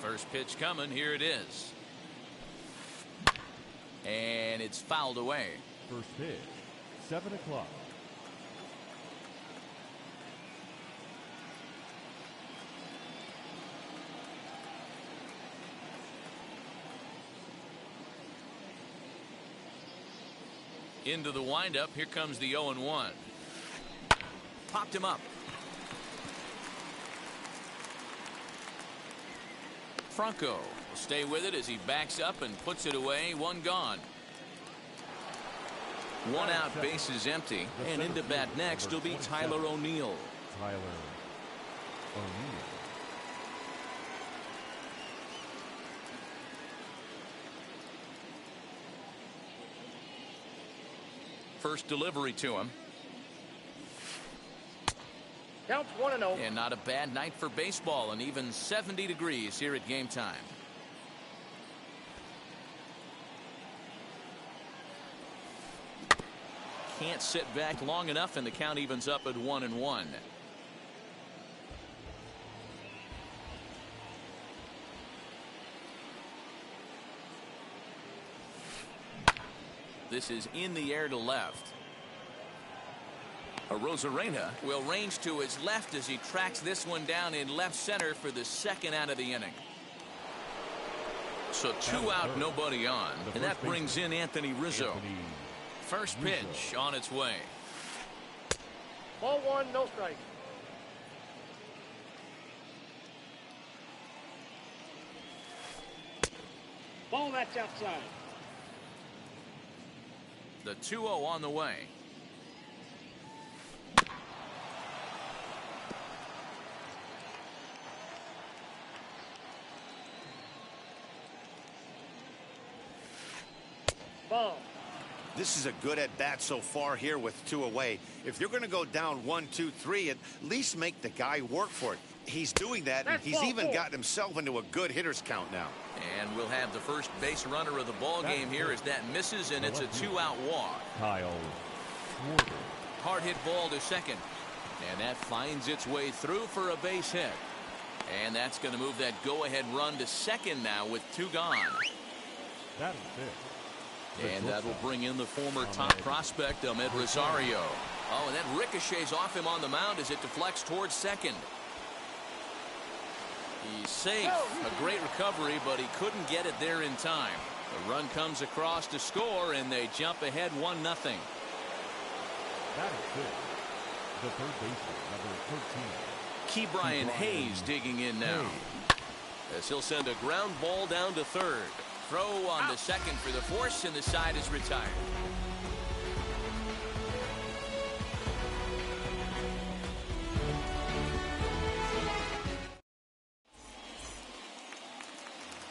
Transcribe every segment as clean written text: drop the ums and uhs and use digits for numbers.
First pitch coming. Here it is. And it's fouled away. First pitch, 7 o'clock. Into the windup. Here comes the 0-1. Popped him up. Franco will stay with it as he backs up and puts it away. One gone. One out, bases empty. And into bat next will be Tyler O'Neill. Tyler O'Neill. First delivery to him. Counts 1-0. And not a bad night for baseball, and even 70 degrees here at game time. Can't sit back long enough, and the count evens up at 1-1. This is in the air to left. Rosarena will range to his left as he tracks this one down in left center for the second out of the inning. So 2 out, nobody on, and that brings in Anthony Rizzo. First pitch on its way. Ball 1, no strike. Ball, that's outside. The 2-0 on the way. Ball. This is a good at bat so far here with 2 away. If you're going to go down 1, 2, 3, at least make the guy work for it. He's doing that, and he's even gotten himself into a good hitter's count now. And we'll have the first base runner of the ball game here as that misses, and it's a 2-out walk. Kyle. Hard hit ball to second, and that finds its way through for a base hit. And that's going to move that go-ahead run to second now with 2 gone. That is it. And that will bring in the former top prospect, Ahmed Rosario. Oh, and that ricochets off him on the mound as it deflects towards second. He's safe. A great recovery, but he couldn't get it there in time. The run comes across to score, and they jump ahead 1-0. That is it. The third baseman, number 13. Ke'Bryan Hayes digging in now. As he'll send a ground ball down to third. Throw on to second for the force, and the side is retired.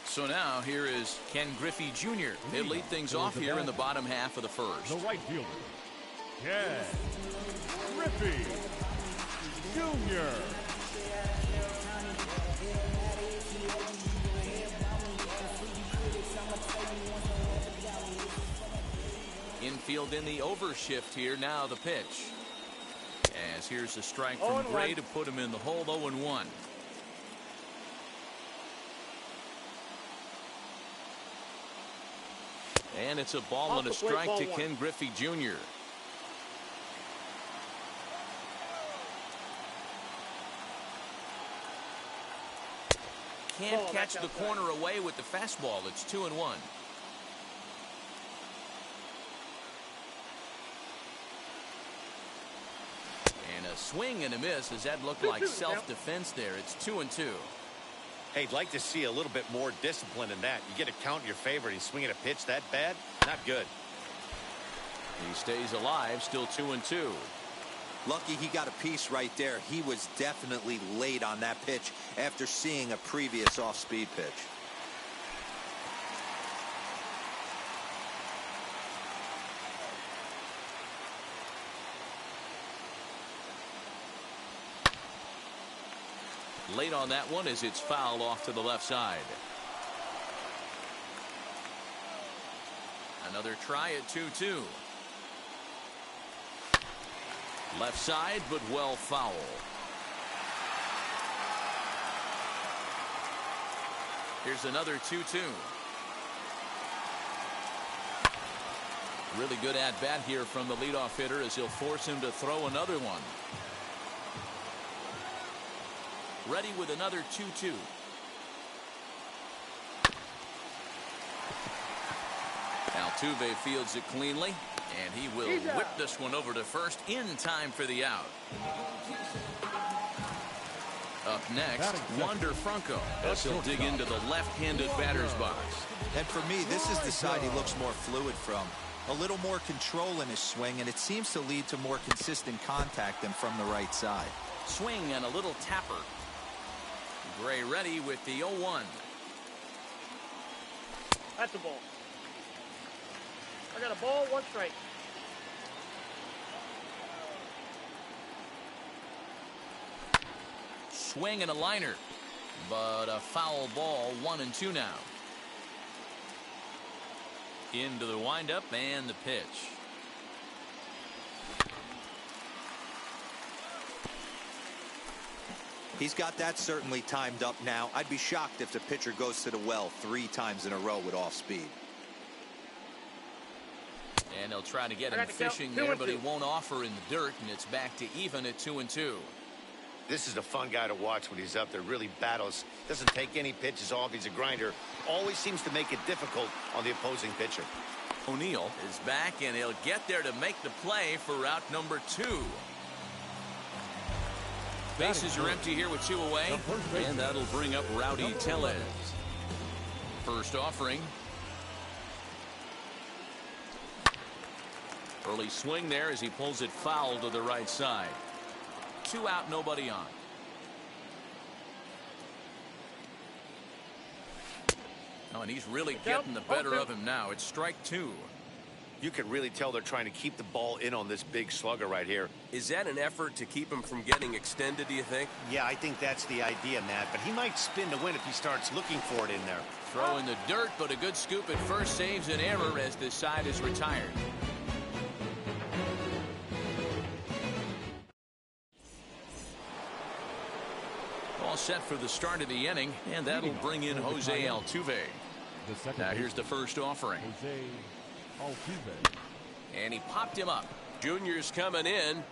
So now here is Ken Griffey Jr. He'll lead things off here in the bottom half of the first. The right fielder, Ken Griffey Jr. Infield in the overshift here. Now the pitch. As here's a strike from Gray to put him in the hole. 0-1. And it's a ball and a strike to Ken Griffey Jr. Can't catch the corner away with the fastball. It's 2-1. And a swing and a miss. Does that look like self-defense there? It's 2-2. Hey, I'd like to see a little bit more discipline in that. You get a count in your favor and he's swinging a pitch that bad? Not good. He stays alive, still 2-2. Lucky he got a piece right there. He was definitely late on that pitch after seeing a previous off-speed pitch. Late on that one as it's fouled off to the left side. Another try at 2-2. Left side, but well foul. Here's another 2-2. Really good at bat here from the leadoff hitter as he'll force him to throw another one. Ready with another 2-2. Altuve fields it cleanly, and he will whip this one over to first in time for the out. Up next, Wander Franco as he'll dig into the left-handed batter's box. And for me, this is the side he looks more fluid from. A little more control in his swing, and it seems to lead to more consistent contact than from the right side. Swing and a little tapper. Gray ready with the 0-1. That's a ball. I got a ball, 1 strike. Swing and a liner, but a foul ball. 1-2 now. Into the windup and the pitch. He's got that certainly timed up now. I'd be shocked if the pitcher goes to the well 3 times in a row with off speed. And they'll try to get him fishing there, but he won't offer in the dirt, and it's back to even at 2-2. This is a fun guy to watch when he's up there. Really battles. Doesn't take any pitches off. He's a grinder. Always seems to make it difficult on the opposing pitcher. O'Neill is back, and he'll get there to make the play for route number 2. Bases are empty here with 2 away, and that'll bring up Rowdy Tellez. First offering. Early swing there as he pulls it foul to the right side. 2 out, nobody on. Oh, and he's really getting the better of him now. It's strike 2. You can really tell they're trying to keep the ball in on this big slugger right here. Is that an effort to keep him from getting extended, do you think? Yeah, I think that's the idea, Matt. But he might spin to win if he starts looking for it in there. Throw in the dirt, but a good scoop at first saves an error as this side is retired. All set for the start of the inning, and that'll bring in Jose Altuve. Now here's the first offering. Jose Altuve. And he popped him up. Junior's coming in.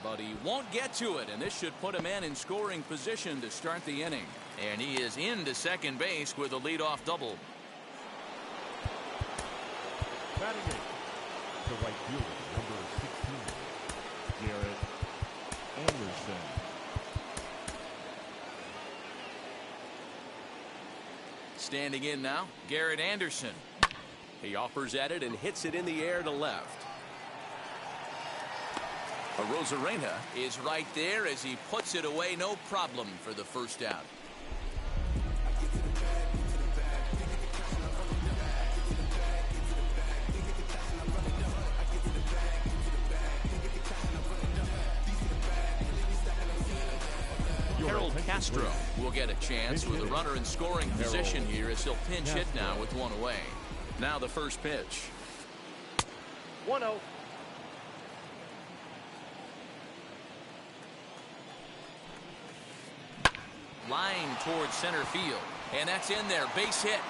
But he won't get to it, and this should put a man in scoring position to start the inning. And he is into second base with a leadoff double. Batting it, the right fielder, number 16, Garrett Anderson. Standing in now, Garrett Anderson. He offers at it and hits it in the air to left. Arozarena is right there as he puts it away, no problem for the first out. Harold Castro will get a chance with a runner in scoring position here as he'll pinch hit now with 1 away. Now the first pitch. 1-0. Line towards center field, and that's in there. Base hit.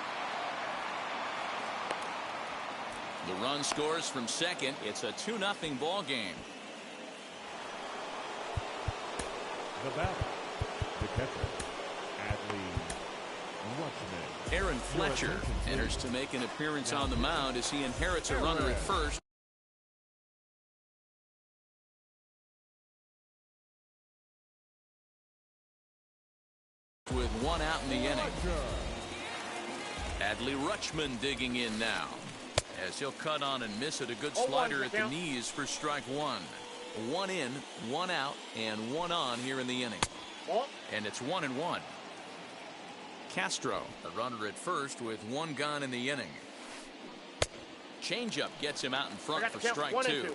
The run scores from second. It's a 2-0 ball game. The batter, the catcher, Adley Rutschman. Aaron Fletcher enters to make an appearance on the mound as he inherits a runner at first. With 1 out in the inning. Adley Rutschman digging in now as he'll cut on and miss it. A good slider at the knees for strike 1. 1 in, 1 out, and 1 on here in the inning. And it's 1-1. Castro, a runner at first with 1 gone in the inning. Changeup gets him out in front for strike 2.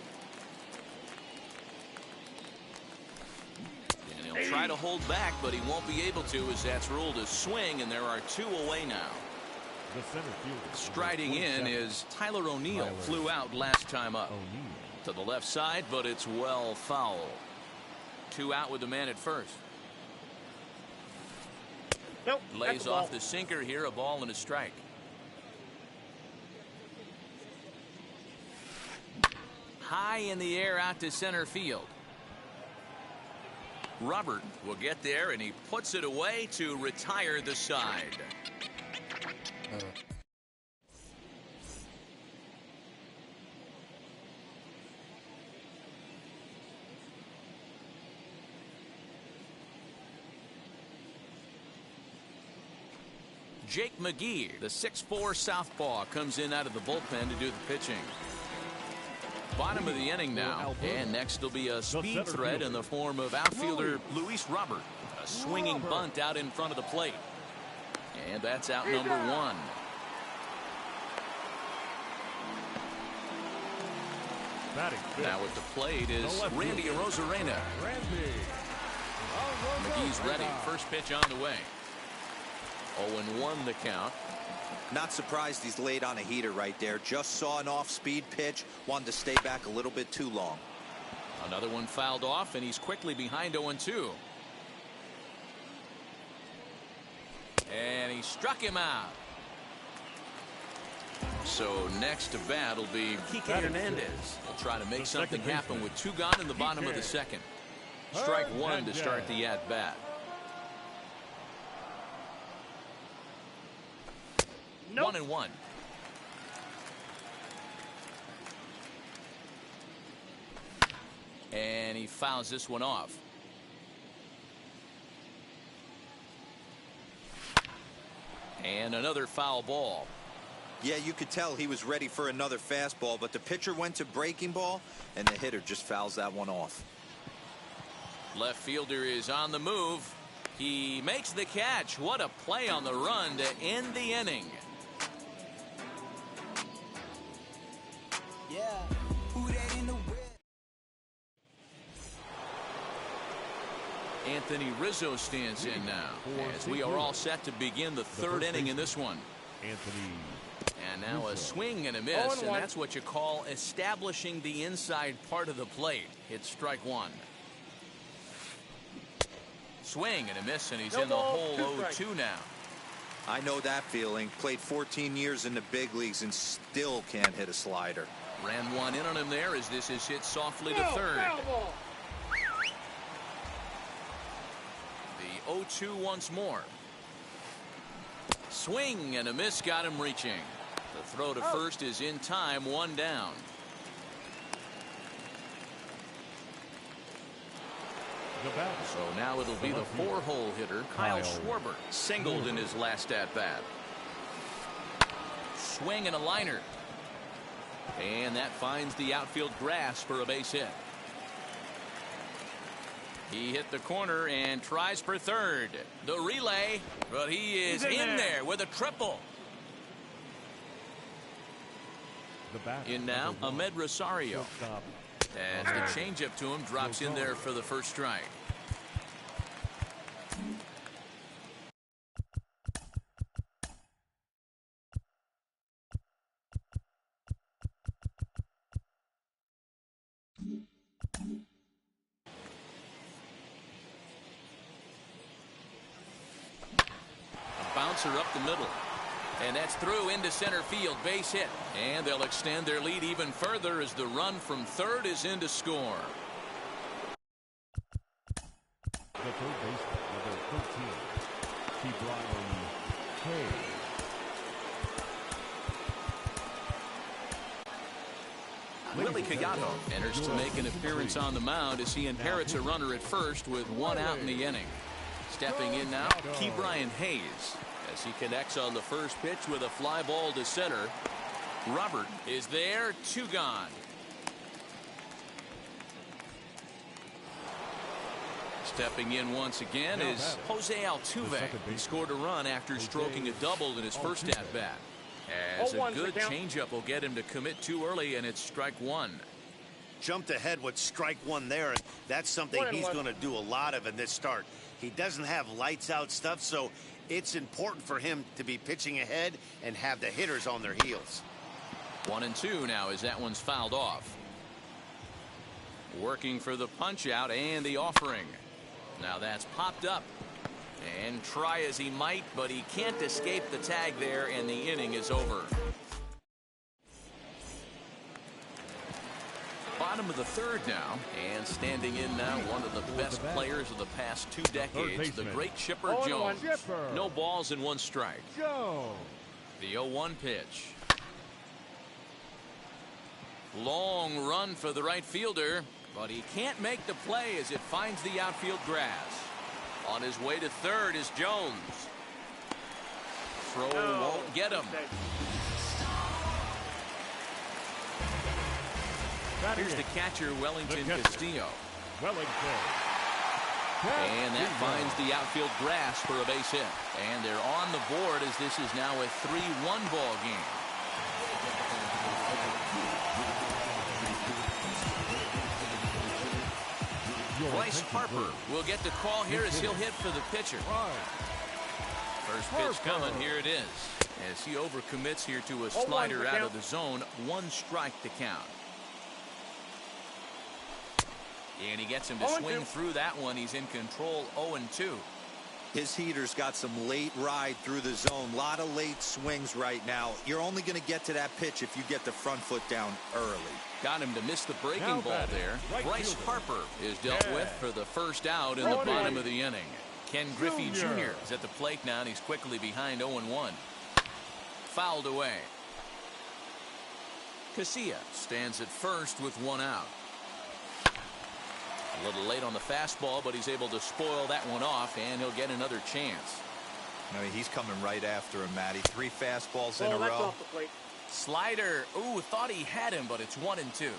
He'll try to hold back, but he won't be able to as that's ruled a swing, and there are 2 away now. The center fielder, Striding in is Tyler O'Neill. Flew out last time up. To the left side, but it's well foul. 2 out with the man at first. Nope. Lays off the sinker here, a ball and a strike. High in the air out to center field. Robert will get there, and he puts it away to retire the side. Jake McGee, the 6'4" southpaw, comes in out of the bullpen to do the pitching. Bottom of the inning now, and next will be a speed threat in the form of outfielder Luis Robert. A swinging bunt out in front of the plate. And that's out number one. Now at the plate is Randy Arozarena. McGee's ready. First pitch on the way. 0-1 the count. Not surprised he's laid on a heater right there. Just saw an off-speed pitch. Wanted to stay back a little bit too long. Another one fouled off, and he's quickly behind 0-2. And he struck him out. So next to bat will be Kike Hernandez. He'll try to make something happen with two gone in the bottom of the second. Strike one to start the at-bat. Nope. 1-1. And he fouls this one off. And another foul ball. Yeah, you could tell he was ready for another fastball, but the pitcher went to breaking ball, and the hitter just fouls that one off. Left fielder is on the move. He makes the catch. What a play on the run to end the inning. Anthony Rizzo stands in now as we are all set to begin the third inning in this one. And now a swing and a miss, and that's what you call establishing the inside part of the plate. It's strike one. Swing and a miss, and he's in the hole 0-2 now. I know that feeling. Played 14 years in the big leagues and still can't hit a slider. Ran one in on him there as this is hit softly to third. The 0-2 once more. Swing and a miss, got him reaching. The throw to first is in time, one down. So now it'll be the four-hole hitter, Kyle Schwarber, singled in his last at-bat. Swing and a liner. And that finds the outfield grass for a base hit. He hit the corner and tries for third. The relay, but he is in there with a triple. In now, Ahmed Rosario. As the changeup to him drops in there for the first strike. A bouncer up the middle. And that's through into center field, base hit. And they'll extend their lead even further as the run from third is in to score. The third baseman, number 13, Hayes. Willie Collado enters to make an appearance on the mound as he inherits a runner at first with one out in the inning. Stepping in now, Ke'Bryan Hayes, as he connects on the first pitch with a fly ball to center. Robert is there, two gone. Stepping in once again is Jose Altuve. He scored a run after stroking a double in his first at-bat. As a good changeup will get him to commit too early, and it's strike one. Jumped ahead with strike one there, and that's something he's going to do a lot of in this start. He doesn't have lights out stuff, so it's important for him to be pitching ahead and have the hitters on their heels. 1-2 now as that one's fouled off. Working for the punch out and the offering. Now that's popped up. And try as he might, but he can't escape the tag there, and the inning is over. Bottom of the third now, and standing in now, one of the best players of the past 2 decades, the great Chipper Jones. No balls and 1 strike. The 0-1 pitch. Long run for the right fielder, but he can't make the play as it finds the outfield grass. On his way to third is Jones. Throw won't get him. Here's the catcher, Wellington Castillo. And that finds the outfield grass for a base hit. And they're on the board as this is now a 3-1 ball game. Bryce Harper will get the call here as he'll hit for the pitcher. First pitch coming, here it is. As he overcommits here to a slider out of the zone, 1 strike to count. And he gets him to swing through that one. He's in control, 0-2. His heater's got some late ride through the zone. A lot of late swings right now. You're only going to get to that pitch if you get the front foot down early. Got him to miss the breaking ball there. Bryce Harper is dealt with for the first out in the bottom of the inning. Ken Griffey Jr. is at the plate now, and he's quickly behind 0-1. Fouled away. Casilla stands at first with 1 out. A little late on the fastball, but he's able to spoil that one off, and he'll get another chance. I mean, he's coming right after him, Matty. 3 fastballs in a row. Slider. Ooh, thought he had him, but it's 1-2.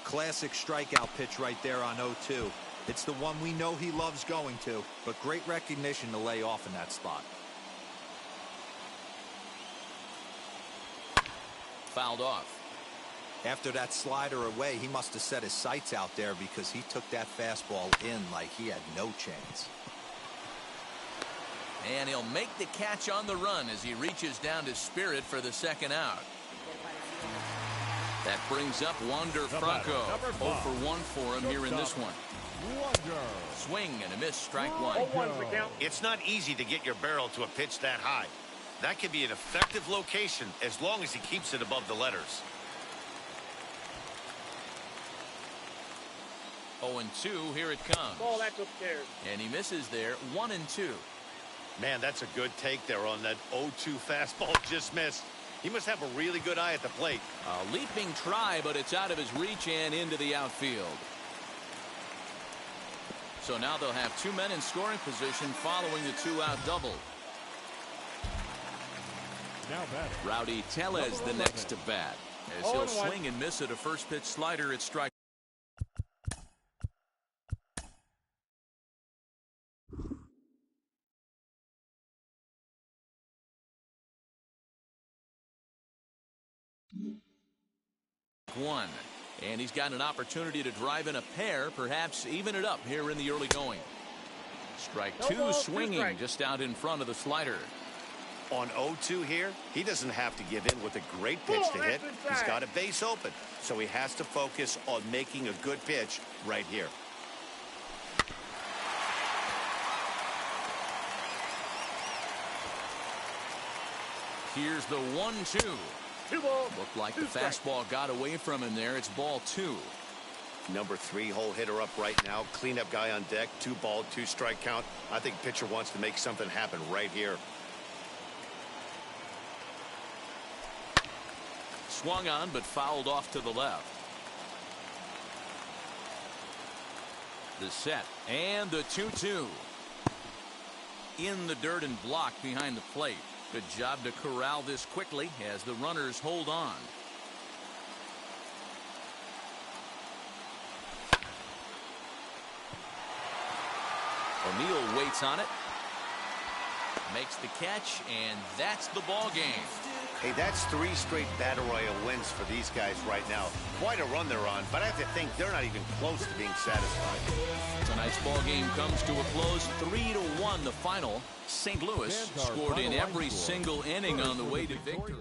Classic strikeout pitch right there on 0-2. It's the one we know he loves going to, but great recognition to lay off in that spot. Fouled off. After that slider away, he must have set his sights out there because he took that fastball in like he had no chance. And he'll make the catch on the run as he reaches down to Spirit for the 2nd out. That brings up Wander Franco. 0 for 1 for him here in this one. Swing and a miss, strike 1. It's not easy to get your barrel to a pitch that high. That could be an effective location as long as he keeps it above the letters. 0-2, here it comes. That's upstairs. And he misses there, 1-2. Man, that's a good take there on that 0-2 fastball just missed. He must have a really good eye at the plate. A leaping try, but it's out of his reach and into the outfield. So now they'll have 2 men in scoring position following the 2-out double. Rowdy Tellez the next to bat, as he'll swing and miss at a first pitch slider at strike. One, and he's got an opportunity to drive in a pair, perhaps even it up here in the early going. Strike 2, swinging just out in front of the slider. On 0-2 here, he doesn't have to give in with a great pitch to hit. He's got a base open, so he has to focus on making a good pitch right here. Here's the 1-2. Looked like the fastball got away from him there. It's ball 2. Number 3 hole hitter up right now. Cleanup guy on deck. 2 ball, 2 strike count. I think pitcher wants to make something happen right here. Swung on, but fouled off to the left. The set and the 2-2. In the dirt and blocked behind the plate. Good job to corral this quickly as the runners hold on. O'Neill waits on it. Makes the catch, and that's the ball game. Hey, that's 3 straight Battle Royal wins for these guys right now. Quite a run they're on, but I have to think they're not even close to being satisfied. Tonight's ball game comes to a close, 3-1 the final. St. Louis scored in every single inning on the way to victory.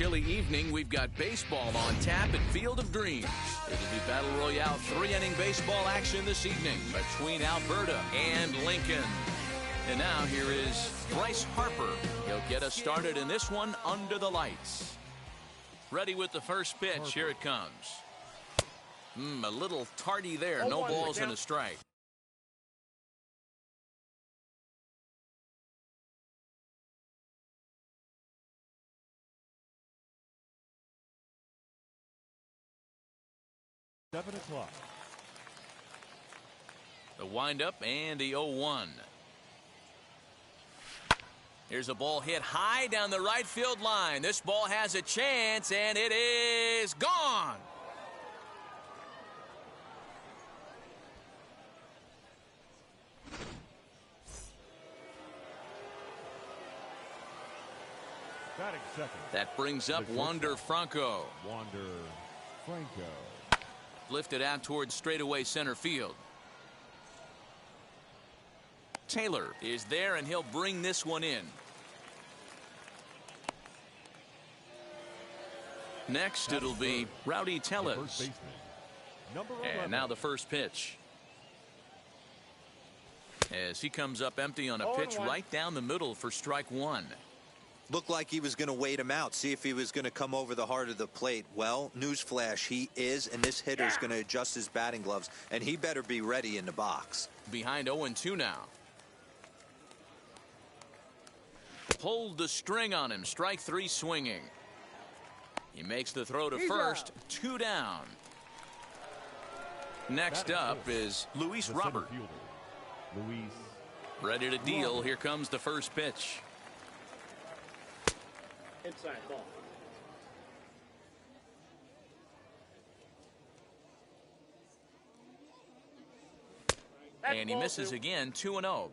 chilly evening, we've got baseball on tap at Field of Dreams. It'll be Battle Royale 3-inning baseball action this evening between Alberta and Lincoln. And now here is Bryce Harper. He'll get us started in this one under the lights. Ready with the first pitch. Here it comes. A little tardy there. No balls and a strike. Seven o'clock. The windup and the 0-1. Here's a ball hit high down the right field line. This ball has a chance, and it is gone. Batting second. That brings up Wander Franco. Wander Franco. Lifted out towards straightaway center field. Taylor is there, and he'll bring this one in. Next, it'll be Rowdy Tellez. And now the first pitch. As he comes up empty on a pitch right down the middle for strike one. Looked like he was going to wait him out, see if he was going to come over the heart of the plate. Well, newsflash, he is, and this hitter is going to adjust his batting gloves, and he better be ready in the box. Behind 0-2 now. Pulled the string on him. Strike three swinging. He makes the throw to first. 2 down. Next up is Luis Robert. Ready to deal. Here comes the first pitch. Inside ball. And he misses again. 2-0.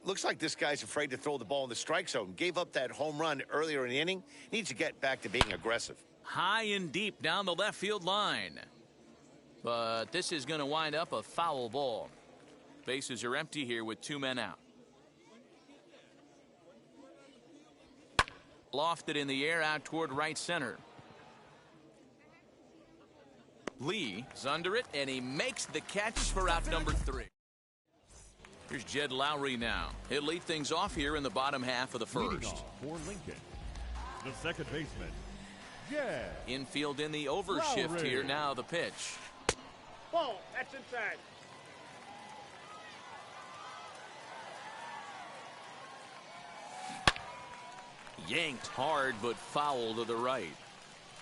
Looks like this guy's afraid to throw the ball in the strike zone. Gave up that home run earlier in the inning. Needs to get back to being aggressive. High and deep down the left field line. But this is going to wind up a foul ball. Bases are empty here with 2 men out. Lofted in the air out toward right center. Lee is under it, and he makes the catch for out number 3. Here's Jed Lowry now. He'll lead things off here in the bottom half of the first. For Lincoln, the second baseman, Jed. Infield in the overshift Lowry. here. Now the pitch. Ball. That's inside. Yanked hard, but foul to the right.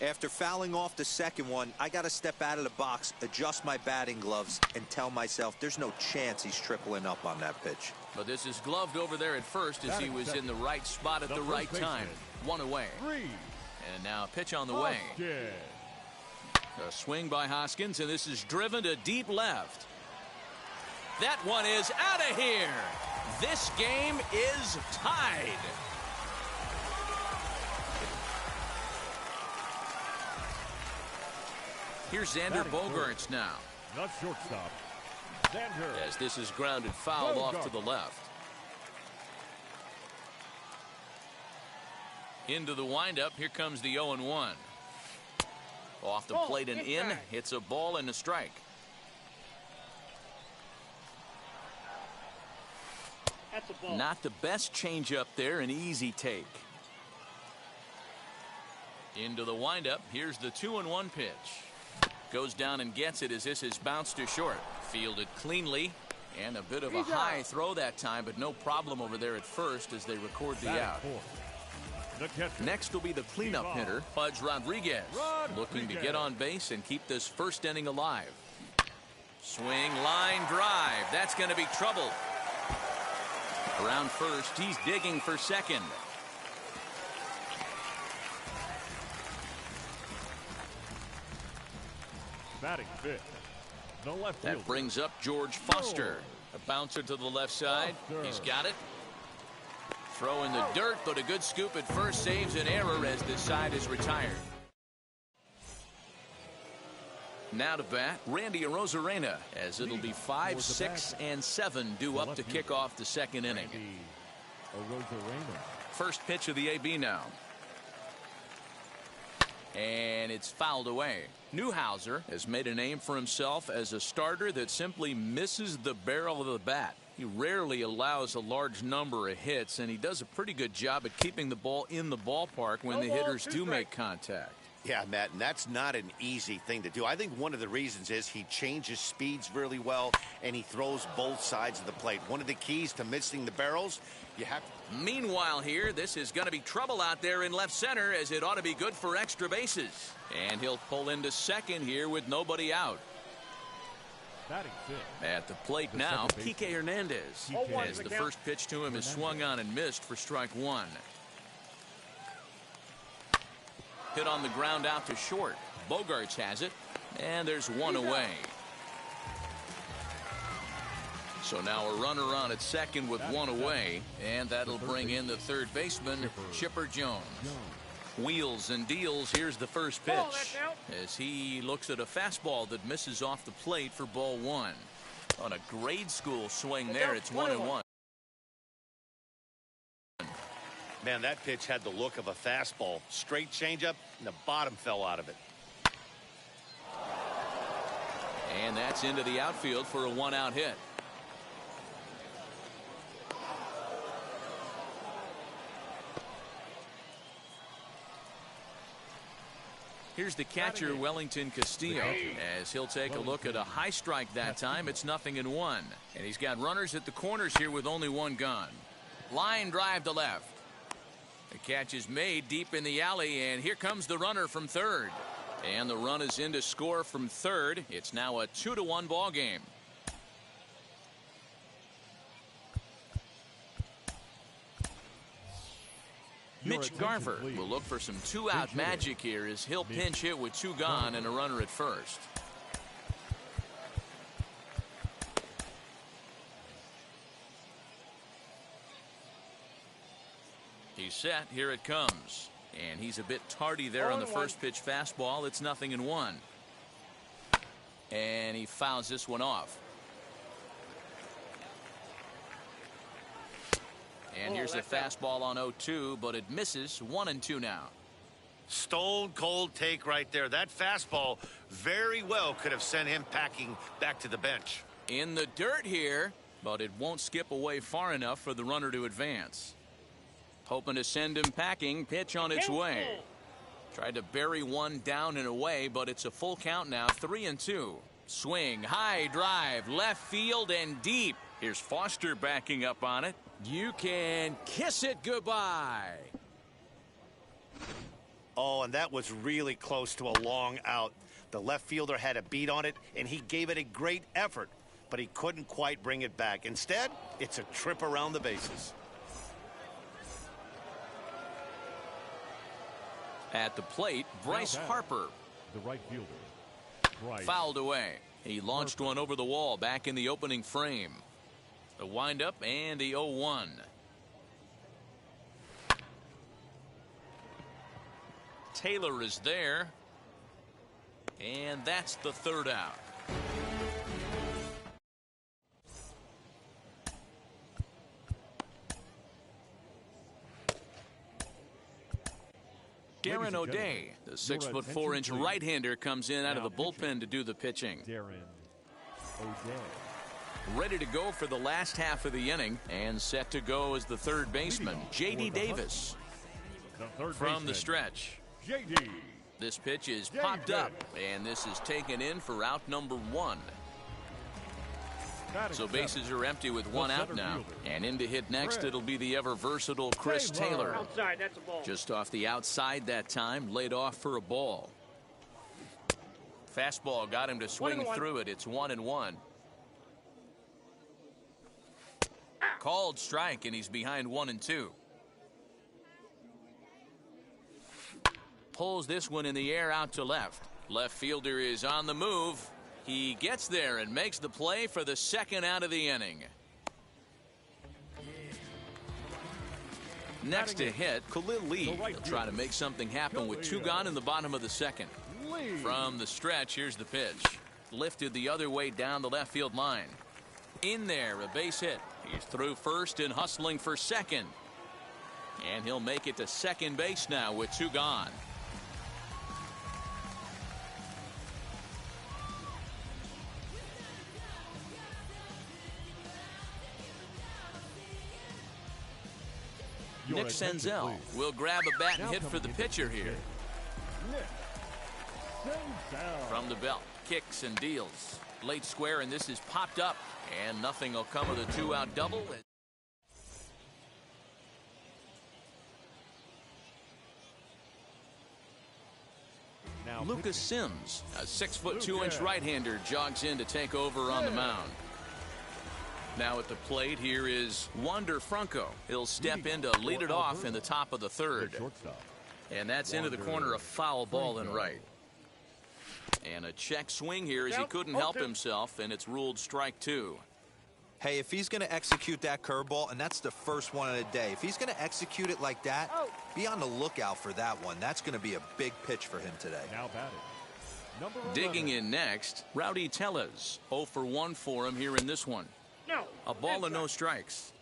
After fouling off the second one, I got to step out of the box, adjust my batting gloves, and tell myself there's no chance he's tripling up on that pitch. But this is gloved over there at first as he was in the right spot at the right time. 1 away. And now a pitch on the way. A swing by Hoskins, and this is driven to deep left. That one is out of here. This game is tied. Here's Xander Bogaerts now. Not shortstop. Xander. As this is grounded foul off to the left. Into the windup. Here comes the 0-1. Off the plate and in. Hits a ball and a strike. That's a ball. Not the best changeup there. An easy take. Into the windup. Here's the 2-1 pitch. Goes down and gets it as this is bounced to short. Fielded cleanly. And a bit of a high throw that time, but no problem over there at first as they record the out. Next will be the cleanup hitter, Pudge Rodriguez. Looking to get on base and keep this first inning alive. Swing, line drive. That's going to be trouble. Around first, he's digging for second. Batting fifth, the left That fielder. brings up George Foster. A bouncer to the left side. He's got it. Throw in the dirt, but a good scoop at first saves an error as this side is retired. Now to bat, Randy Arozarena, as it'll be 5, 6, and 7 due up to kick off the second inning. First pitch of the AB now. And it's fouled away. Newhouser has made a name for himself as a starter that simply misses the barrel of the bat. He rarely allows a large number of hits, and he does a pretty good job at keeping the ball in the ballpark when the hitters do make contact. Yeah, Matt, and that's not an easy thing to do. I think one of the reasons is he changes speeds really well, and he throws both sides of the plate. One of the keys to missing the barrels, you have to... Meanwhile here, this is going to be trouble out there in left center, as it ought to be good for extra bases. And he'll pull into second here with nobody out. At the plate now, Kike Hernandez, as the first pitch to him is swung on and missed for strike one. Hit on the ground out to short. Bogarts has it, and there's one away. So now a runner on at second with one away, and that'll bring in the third baseman, Chipper Jones. Wheels and deals. Here's the first pitch as he looks at a fastball that misses off the plate for ball one. On a grade school swing there, it's 1-1. Man, that pitch had the look of a fastball. Straight changeup, and the bottom fell out of it. And that's into the outfield for a one-out hit. Here's the catcher, Wellington Castillo, as he'll take a look at a high strike that time. It's 0-1. And he's got runners at the corners here with only one gone. Line drive to left. The catch is made deep in the alley, and here comes the runner from third. And the run is in to score from third. It's now a 2-1 ball game. Mitch Garver will look for some two-out magic here as he'll pinch hit with two gone and a runner at first. He's set. Here it comes. And he's a bit tardy there on the first pitch fastball. It's 0-1. And he fouls this one off. And here's a fastball on 0-2, but it misses. 1-2 now. Stone cold take right there. That fastball very well could have sent him packing back to the bench. In the dirt here, but it won't skip away far enough for the runner to advance. Hoping to send him packing. Pitch on its way. Tried to bury one down and away, but it's a full count now. 3-2. Swing, high drive, left field and deep. Here's Foster backing up on it. You can kiss it goodbye. Oh, and that was really close to a long out. The left fielder had a beat on it, and he gave it a great effort, but he couldn't quite bring it back. Instead, it's a trip around the bases. At the plate, Bryce Harper. The right fielder. Bryce. Fouled away. He launched one over the wall back in the opening frame. The windup and the 0-1. Taylor is there. And that's the third out. Darren O'Day, the 6'4" right-hander, comes in out of the bullpen to do the pitching. Darren O'Day. Ready to go for the last half of the inning and set to go as the third baseman, J.D. Davis. From the stretch. J.D. This pitch is popped up, and this is taken in for out number 1. So bases are empty with one out now. And in to hit next, it'll be the ever-versatile Chris Taylor. Outside, that's a ball. Just off the outside that time, laid off for a ball. Fastball got him to swing through it. It's 1-1. Called strike, and he's behind 1-2. Pulls this one in the air out to left. Left fielder is on the move. He gets there and makes the play for the second out of the inning. Next to hit, Khalil Lee. He'll try to make something happen with two gone in the bottom of the second. From the stretch, here's the pitch. Lifted the other way down the left field line. In there, a base hit. He's through first and hustling for second. And he'll make it to second base now with two gone. Nick Senzel will grab a bat and hit for the pitcher here. From the belt, kicks and deals. Late square, and this is popped up. And nothing will come of the two-out double. Now Lucas Sims, a 6'2" right-hander, jogs in to take over on the mound. Now at the plate, here is Wander Franco. He'll step in to lead it off in the top of the third. And that's into the corner, a foul ball and right. And a check swing here as he couldn't help himself, and it's ruled strike two. Hey, if he's going to execute that curveball, and that's the first one of the day, if he's going to execute it like that, be on the lookout for that one. That's going to be a big pitch for him today. Now batting. Number 11. Digging in next, Rowdy Tellez. 0 for 1 for him here in this one. A ball and no strikes.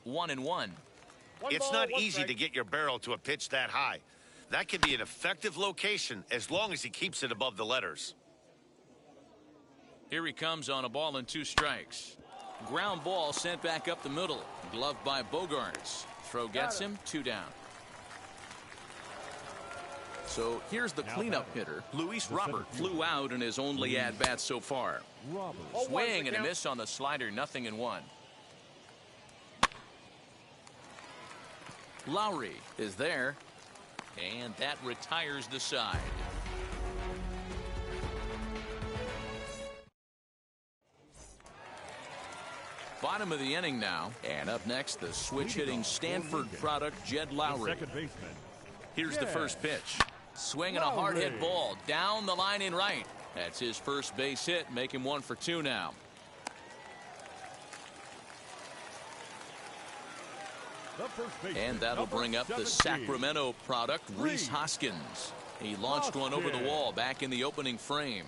1-1. It's not easy to get your barrel to a pitch that high. That can be an effective location as long as he keeps it above the letters. Here he comes on a ball and 2 strikes. Ground ball sent back up the middle. Gloved by Bogarts. Throw gets him, 2 down. So here's the cleanup hitter. Luis Robert flew out in his only at-bat so far. Swing and a miss on the slider, 0-1. Lowry is there. And that retires the side. Bottom of the inning now. And up next, the switch-hitting Stanford product, Jed Lowry. Here's the first pitch. Swinging a hard-hit ball down the line in right. That's his first base hit, make him 1 for 2 now. And that'll bring up the Sacramento product, Rhys Hoskins. He launched one over the wall back in the opening frame.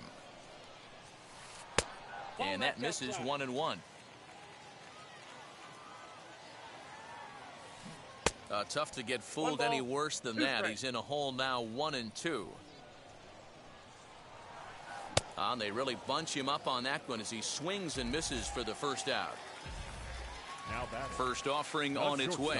And that misses 1-1. Tough to get fooled any worse than that. He's in a hole now, 1-2. And they really bunch him up on that one as he swings and misses for the first out. First offering on its way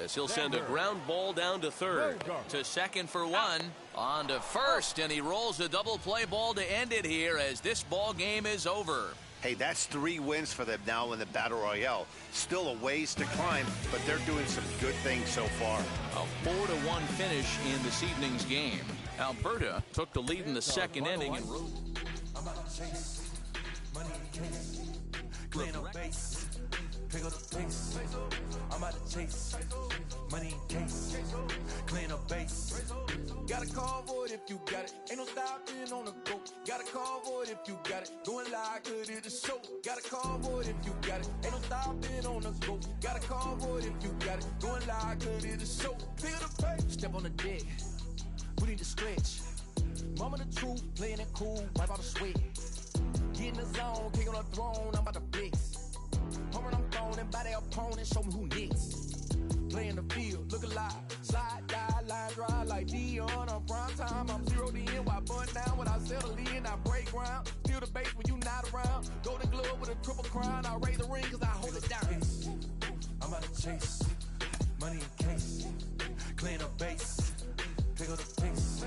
as he'll send a ground ball down to third, to second for 1, on to first, and he rolls a double play ball to end it here as this ball game is over. Hey, that's 3 wins for them now in the Battle Royale. Still a ways to climb, but they're doing some good things so far. A 4-1 finish in this evening's game. Alberta took the lead in the second inning and rode. Pick up the pace. I'm out to chase money in case. Clean up base. Got a call for it if you got it. Ain't no stopping on the go. Got a call for it if you got it. Going live, good at the show. Got a call for it if you got it. Ain't no stopping on the go. Got a call for it if you got it. Going live, good at the show. Pick up the pace. Step on the deck. We need to stretch. Mama the truth, playing it cool. Wipe out the sweat. Get in the zone, kick on the throne. I'm about to flex. Home run, I'm throwing by their opponent, show me who next. Play in the field, look alive. Slide, die, line drive like Dion on prime time. I'm 0 to end, while bun down when I settle in. I break ground, steal the base when you not around. Golden glove with a triple crown. I raise the ring cause I hold it down. I'm out to chase money in case. Clean up base, pick up the pace.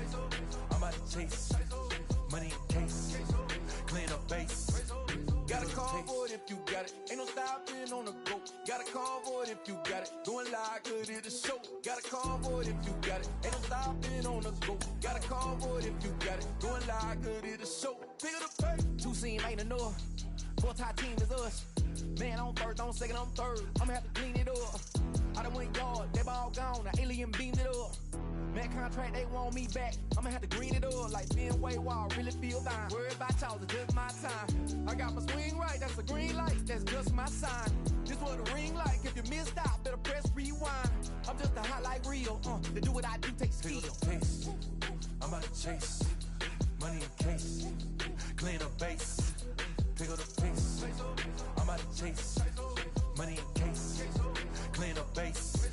I'm out to chase money in case. Clean up base. Got a call for it if you got it. Ain't no stopping on the go. Got a call for it if you got it. Going live, good at the show. Got a call for it if you got it. Ain't no stopping on the go. Got a call for it if you got it. Going live, good at the show. Pick up the pace. 2 seam ain't enough. 4-tie team is us. Man on first, on second, on third. I'ma have to clean it up. I done went yard, they ball gone. The alien beamed it up. Man contract, they want me back. I'ma have to green it up like Ben Way Wall. Really feel fine. Worried about y'all, it's just my time. I got my swing right, that's a green light. That's just my sign. This what a ring like. If you missed out, better press rewind. I'm just a highlight reel. To do what I do takes skill. I'm out to chase money in case. Clean up base. Pick up the pace. I'm out to chase money in case. Clean up base.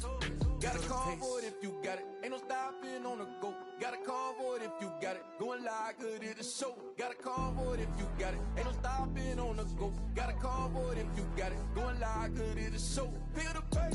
Got a call for it if you got it. Ain't no stopping on the go. Got a call for it if you got it. Going live, good at the show. Got a call for it if you got it. Ain't no stopping on on the go. Got a call for it if you got it. Going live, good it is show. Feel the pain.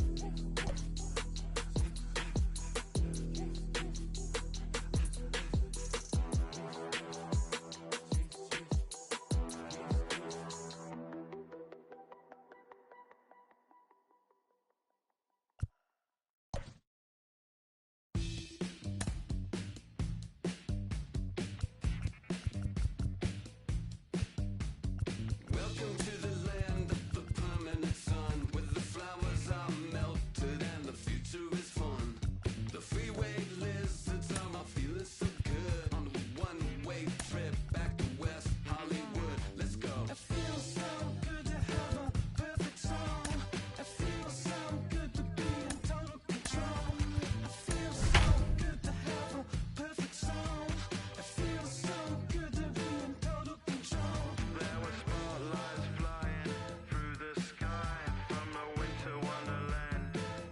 Welcome to the land of the permanent sun, where the flowers are melted and the future is fun. The freeway lizards are my feeling so good on the one-way trip back to West Hollywood. Let's go. It feels so good to have a perfect song. It feels so good to be in total control. It feels so good to have a perfect song. It feels so good to be in total control. There were spotlights flying through the sky from a winter wonderland,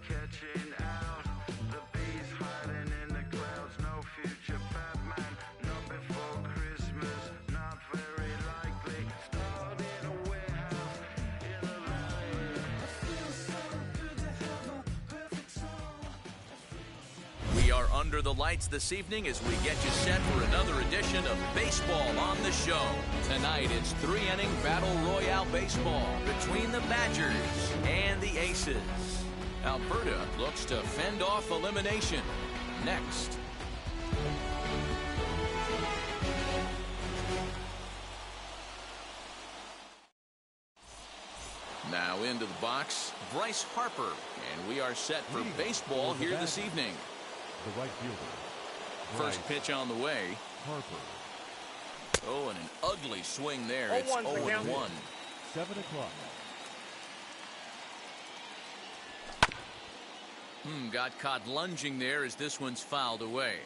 catching out the bees hiding in the clouds. No future Batman, not before Christmas, not very likely. Starred in a warehouse in the valley. It feels so good to have a perfect song. We are under the lights this evening as we get you set for another edition of Baseball on the Show. Tonight it's 3-inning Battle Royale baseball between the Badgers and the Aces. Alberta looks to fend off elimination. Next. Now into the box, Bryce Harper, and we are set for baseball here this evening. The right fielder. First Bryce pitch on the way. Harper. Oh, and an ugly swing there. It's 0-1 the count. 0-1. 7 o'clock. Got caught lunging there as this one's fouled away.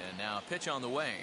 And now a pitch on the way.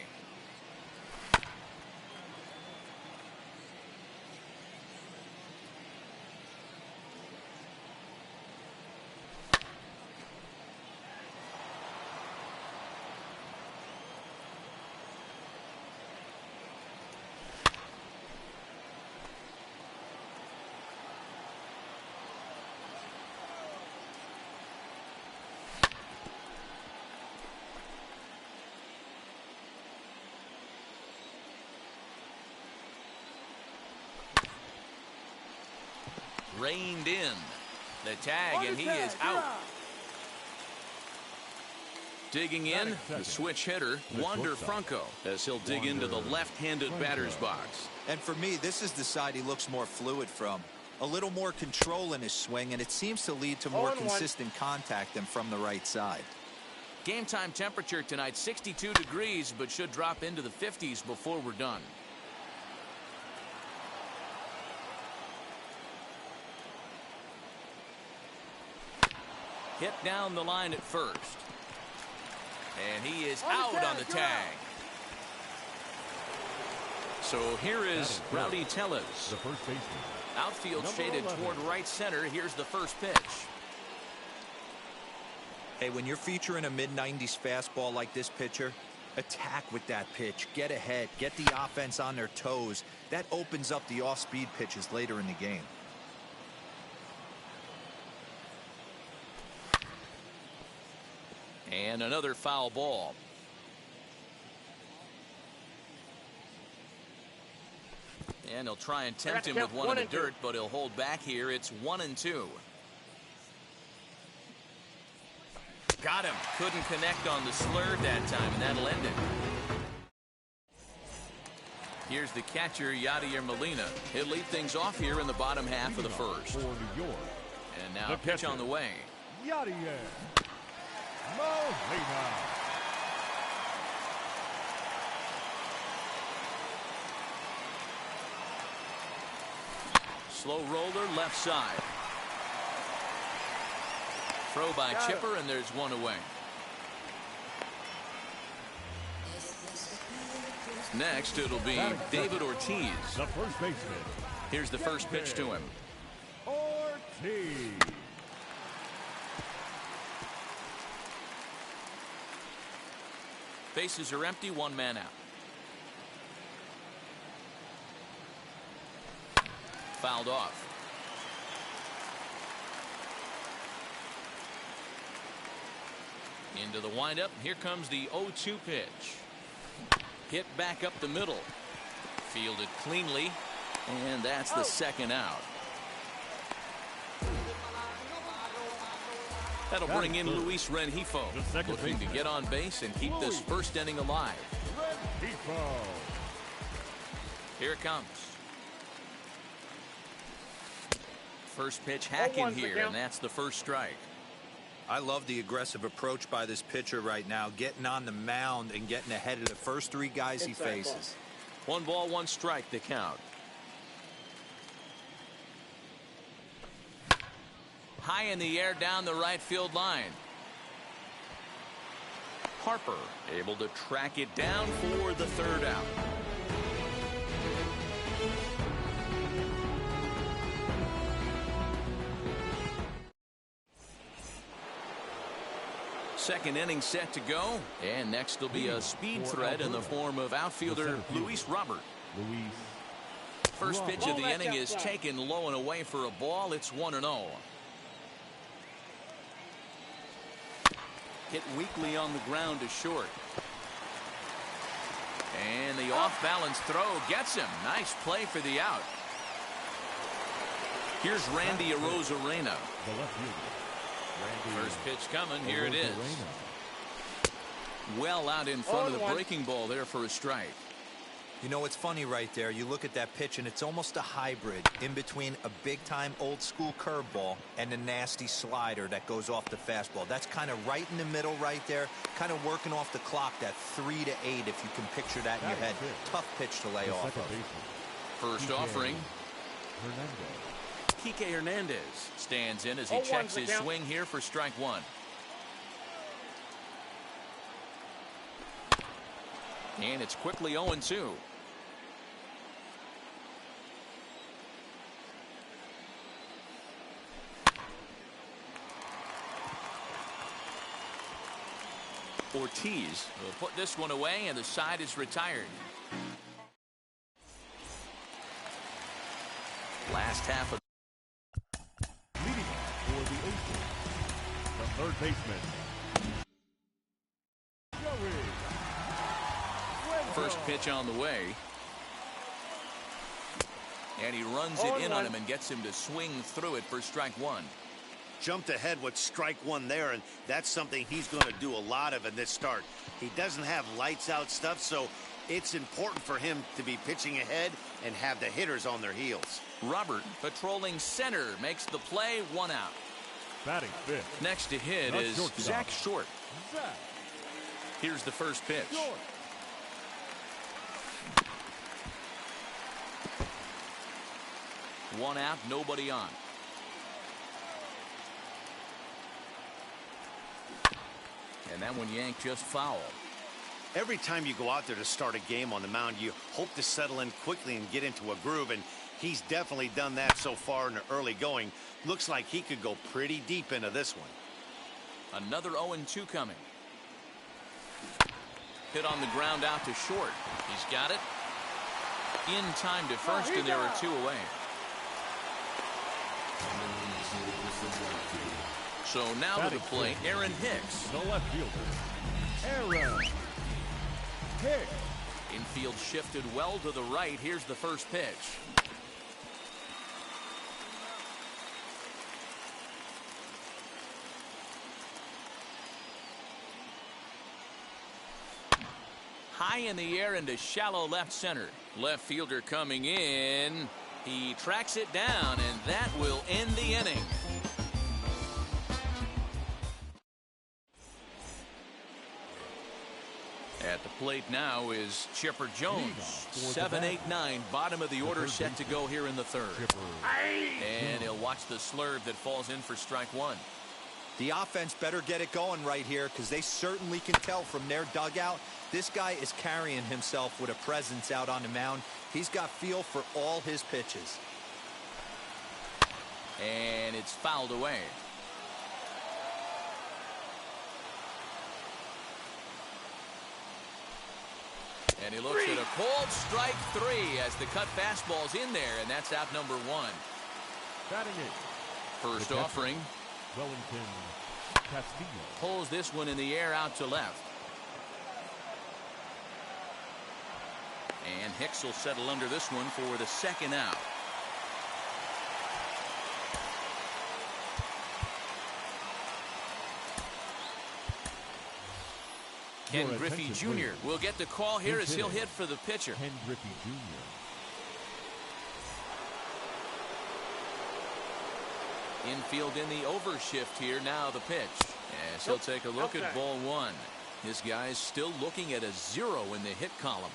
Reined in. The tag, and he is out. Digging in, the switch hitter, Wander Franco, as he'll dig into the left-handed batter's box. And for me, this is the side he looks more fluid from. A little more control in his swing, and it seems to lead to more 0-1. consistent contact than from the right side. Game time temperature tonight, 62 degrees, but should drop into the 50s before we're done. Hit down the line at first. And he is out on the tag. So here is Rowdy Tellez. The first baseman. Outfield Number shaded 11. toward right center. Here's the first pitch. Hey, when you're featuring a mid-90s fastball like this pitcher, attack with that pitch. Get ahead. Get the offense on their toes. That opens up the off-speed pitches later in the game. And another foul ball. And he'll try and tempt him with one in the dirt, but he'll hold back here. It's 1-2. Got him. Couldn't connect on the slur that time, and that'll end it. Here's the catcher, Yadier Molina. He'll lead things off here in the bottom half of the first. For New York. And now The a pitch catcher. on the way. Yadier Molina. Slow roller left side. Throw by Chipper, and there's one away. Next, it'll be David Ortiz. The first baseman. Here's the first pitch to him. Ortiz. Bases are empty, one man out. fouled off. Into the windup. Here comes the 0-2 pitch. Hit back up the middle. Fielded cleanly. And that's the second out. That'll bring in Luis Rengifo, looking to get on base and keep this first inning alive. Here it comes. First pitch hacking here, and that's the first strike. I love the aggressive approach by this pitcher right now, getting on the mound and getting ahead of the first three guys he faces. 1 ball, 1 strike to count. High in the air down the right field line. Harper able to track it down for the third out. Second inning set to go, and next will be a speed threat in the form of outfielder Luis Robert. First pitch of the inning is taken low and away for a ball. It's 1-0. Hit weakly on the ground to short. And the off-balance throw gets him. Nice play for the out. Here's Randy Arozarena. First pitch coming. Here it is. Well out in front of the breaking ball there for a strike. You know, it's funny right there. You look at that pitch, and it's almost a hybrid in between a big-time old-school curveball and a nasty slider that goes off the fastball. That's kind of right in the middle right there, kind of working off the clock, that 3 to 8, if you can picture that in your head. Tough pitch to lay off of. First offering. Kike Hernandez stands in as he checks his swing here for strike 1. And it's quickly 0-2. Ortiz will put this one away, and the side is retired. Last half of leading for the Aces, the third baseman, first pitch on the way. And he runs it in on him and gets him to swing through it for strike 1. Jumped ahead with strike 1 there, and that's something he's going to do a lot of in this start. He doesn't have lights out stuff, so it's important for him to be pitching ahead and have the hitters on their heels. Robert patrolling center makes the play, 1 out. batting fifth. Next to hit is Zach Short. Here's the first pitch. One out, nobody on. And that one yanked just foul. Every time you go out there to start a game on the mound, you hope to settle in quickly and get into a groove, and he's definitely done that so far in the early going. Looks like he could go pretty deep into this one. Another 0-2 coming. Hit on the ground out to short. He's got it. In time to first, and there are 2 away. So now to the plate, Aaron Hicks. The left fielder, Aaron Hicks. Infield shifted well to the right. Here's the first pitch. High in the air into shallow left center. Left fielder coming in. He tracks it down, and that will end the inning. At the plate now is Chipper Jones. 7-8-9, bottom of the order, set to go here in the third. And he'll watch the slurve that falls in for strike 1. The offense better get it going right here, because they certainly can tell from their dugout this guy is carrying himself with a presence out on the mound. He's got feel for all his pitches. And it's fouled away. And he looks at a cold strike 3 as the cut fastball's in there, and that's out number 1. Batting it. First offering. Wellington Castillo. Pulls this one in the air out to left. And Hicks will settle under this one for the second out. Ken Griffey Jr. will get the call here as he'll hit for the pitcher. Ken Griffey Jr. Infield in the overshift here. Now the pitch. As he'll take a look at ball 1. His guy's still looking at a 0 in the hit column.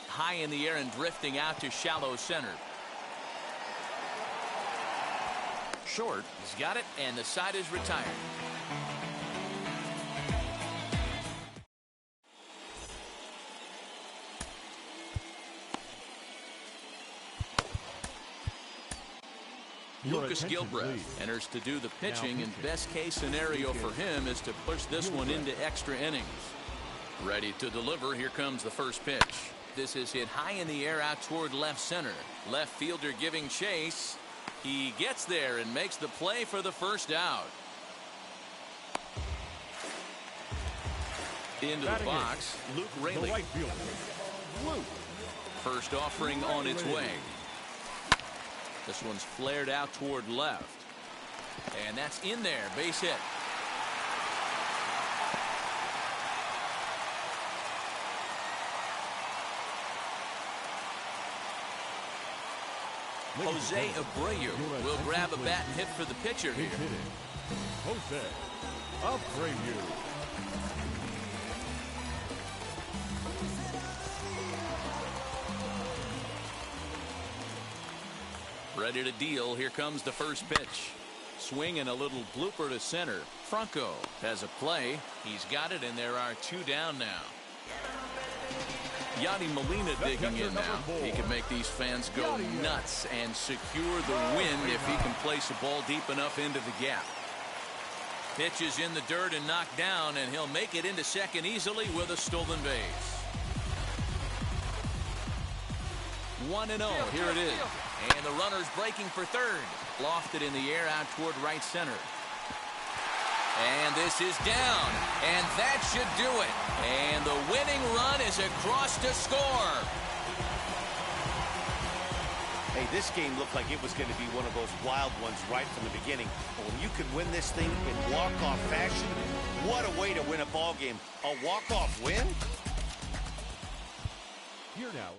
High in the air and drifting out to shallow center. Short. He's got it, and the side is retired. Lucas Gilbreth enters to do the pitching, and best case scenario for him is to push this one into extra innings. Ready to deliver. Here comes the first pitch. This is hit high in the air out toward left center. Left fielder giving chase. He gets there and makes the play for the first out. Into the box, Luke Raley. The right fielder, Luke. First offering on its way. This one's flared out toward left. And that's in there. Base hit. Jose Abreu will grab a bat and hit for the pitcher here. Jose Abreu. Ready to deal. Here comes the first pitch. Swing and a little blooper to center. Franco has a play. He's got it, and there are 2 down now. Yadi Molina digging in now. He can make these fans go nuts and secure the win if he can place a ball deep enough into the gap. Pitch is in the dirt and knocked down, and he'll make it into second easily with a stolen base. 1-0. Here it is. And the runner's breaking for third. Lofted in the air out toward right center. And this is down. And that should do it. And the winning run is across to score. Hey, this game looked like it was going to be one of those wild ones right from the beginning. But when you can win this thing in walk-off fashion, what a way to win a ball game. A walk-off win? Here now.